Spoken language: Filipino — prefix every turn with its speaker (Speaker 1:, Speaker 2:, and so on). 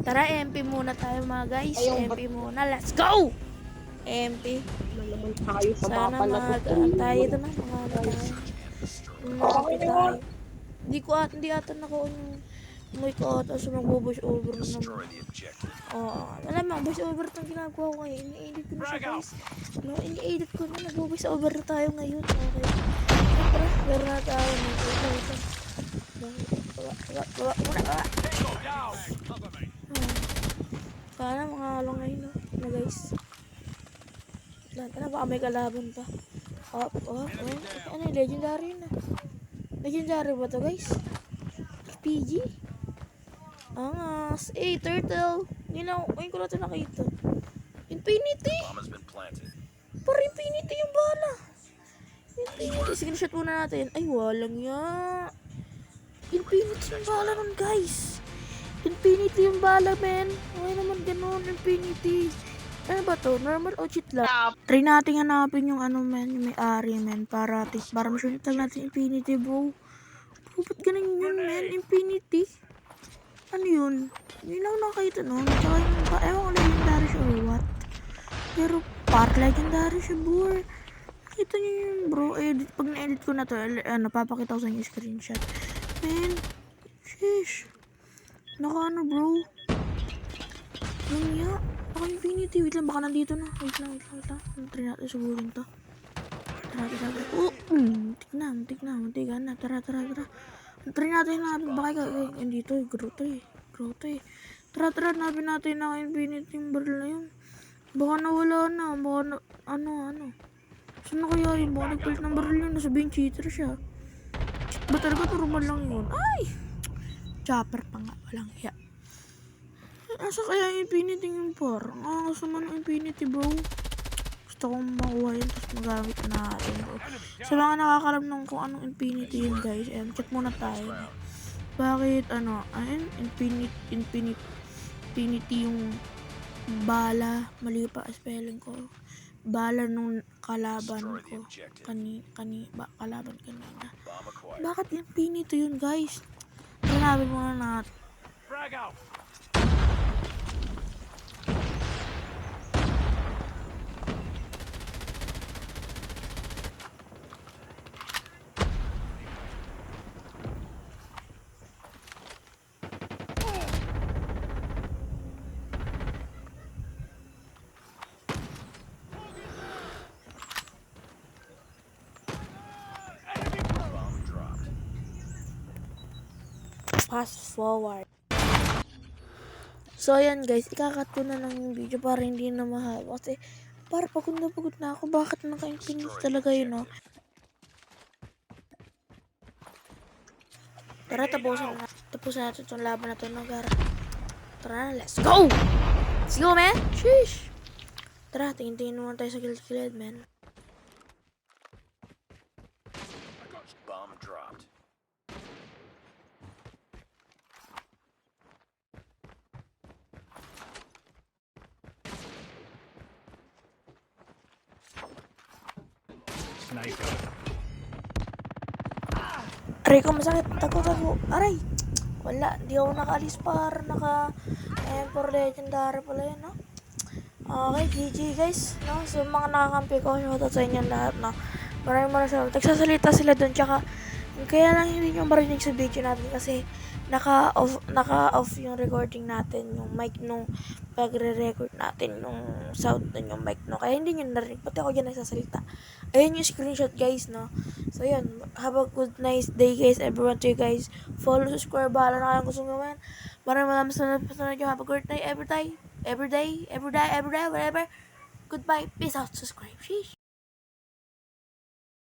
Speaker 1: Tara, MP muna tayo mga guys.
Speaker 2: Ayun,
Speaker 1: MP muna. Let's go! MP.
Speaker 2: naman tayo sa
Speaker 1: Sana
Speaker 2: papalatot.
Speaker 1: tayo ito na. Mga tayo.
Speaker 2: Okay
Speaker 1: Tayo.
Speaker 2: naman.
Speaker 1: Hindi ata nako yung may ko ata sa mag-voice over na naman. Alam mo, voice over itong ginagawa ko ngayon. Ini-edit ko na siya guys. No, ini-edit ko na. Nag-voice over na tayo ngayon. Okay. Siyempre, meron na tayo. Baba. Sana mga along ngayon, no? Na guys. Tara, baka may kalaban pa. Ano yung legendary na? Legendary ba to guys? PG? Angas. Turtle. Ngayon ko na ito nakita. Infinity. Para Infinity yung bala. Infinity. Screenshot muna natin. Ay, walang ya. Infinity yung bala nun guys. Infinity yung bala, men. Okay naman ganun, Infinity. Ano ba to? Normal o cheat lang? Try natin hanapin yung ano, men. Yung may-ari, men. Para masunod natin Infinity, bro. Bro, ba't ganun yun, men? Infinity? Ano yun? Yun lang nakita nun. Tsaka yung, ewan ko legendary siya or what. Pero, legendary siya, bro. Nakita nyo yun, bro. Pag na-edit ko na to, papakita ko sa inyo yung screenshot. Men, sheesh. Ano bro? Yung ya. Baka Infinity. Wait lang, baka nandito na. Wait lang. Try natin suburin to. Tara. Muntik na. Tara. Try natin hanapin. Baka dito. Grote. Tara. Hanapin natin na Infinity yung barrel na yun. Baka nawala na. Ano. Saan na kaya yun? Baka nagpalit ng barrel yun. Nasabihin cheater siya. Ba talaga normal lang yun? Ay! Chopper pa nga. Walang hiya. Asa kaya Infinity yung par? Gusto man ng Infinity, bro. Gusto kong makuha yun, tapos magamit natin, bro. Sa mga nakakalam nung kung anong Infinity yun, guys. Check muna tayo. Bakit, Infinity yung bala. Mali pa spelling ko. Bala nung kalaban ko. Kalaban kanina. Bakit Infinity yun, guys? Hanapin muna natin. Fast forward. So ayan guys, ikakat ko na lang yung video para hindi na mahaba. Kasi para pagod na ako. Bakit naka-infinity talaga yun, no? Tara, tapusin natin itong laban na ito. Tara, let's go! Let's go, man! Sheesh! Tara, tingin naman tayo sa gilid, man.
Speaker 3: Bomb dropped.
Speaker 4: Sniper.
Speaker 1: Aray ko, masakit. Tago. Aray! Wala, di ako nakaalis para for legendary pala yun, no? Okay, GG guys, no? So, mga nakakampi ko, shoutout sa inyo lahat, no? Maraming salamat. Nagsasalita sila dun, tsaka kaya lang hindi nyo marinig sa video natin kasi naka-off yung recording natin, yung mic nung pagre-record natin, yung sound dun yung mic, no? Kaya hindi nyo narinig, pati ako dyan nagsasalita. Ayun yung screenshot, guys, no? So, yun. Have a good, nice day, guys. Everyone to you, guys. Follow, subscribe, bahala na kayong gusto gawin. Maraming salamat sa inyo. Have a good night, every day, whatever. Goodbye. Peace out. Subscribe. Sheesh.